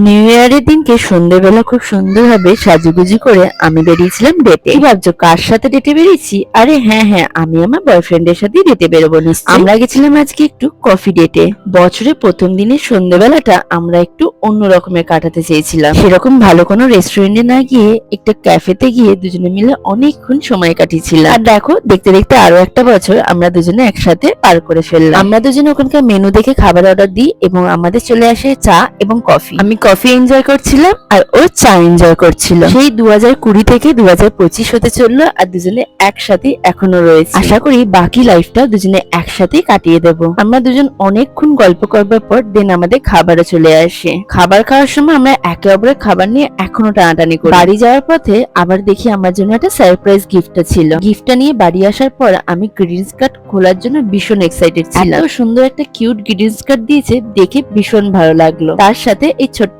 New ইয়ারের দিনকে সন্ধ্যেবেলা খুব সুন্দরভাবে সাজুগুজু করে আমি বেরিয়েছিলাম ডেটে। কি ভাবছো কার সাথে ডেটে বেরিয়েছি? আরে হ্যাঁ হ্যাঁ, আমি আমার বয়ফ্রেন্ডের সাথে ডেটে বেরোবো নিশ্চয়ই। আমরা গেছিলাম আজকে একটু কফি ডেটে। বছরের প্রথম দিনের সন্ধ্যেবেলাটা আমরা একটু অন্য রকমের কাটাতে চেয়েছিলাম। সেরকম ভালো কোনো রেস্টুরেন্টে না গিয়ে একটা ক্যাফেতে গিয়ে দুজনে মিলে অনেকক্ষণ সময় কাটিয়েছিলাম। আর দেখো, দেখতে দেখতে আরো একটা বছর আমরা দুজনে একসাথে পার করে ফেললাম। আমরা দুজনে ওখানকার মেনু দেখে খাবার অর্ডার দিই এবং আমাদের চলে আসে চা এবং কফি। আমি কফি এনজয় করছিলাম আর ও চা এনজয় করছিল। সেই 2020 থেকে 2025 হতে চললো আর দুজনে একসাথে এখনো রয়েছে। আশা করি বাকি লাইফটা দুজনে একসাথে কাটিয়ে দেব। আমরা দুজন অনেকক্ষণ গল্প করবার পর দেন আমাদের খাবারও চলে আসে। খাবার খাওয়ার সময় আমরা একে অপরের খাবার নিয়ে এখনো টানাটানি করি। বাড়ি যাওয়ার পথে আবার দেখি আমার জন্য একটা সারপ্রাইজ গিফটটা ছিল। গিফটটা নিয়ে বাড়ি আসার পর আমি গ্রিটিংস কার্ড খোলার জন্য ভীষণ এক্সাইটেড ছিলাম। এত সুন্দর একটা কিউট গ্রিটিংস কার্ড দিয়েছে, দেখে ভীষণ ভালো লাগলো। তার সাথে এই ছোট্ট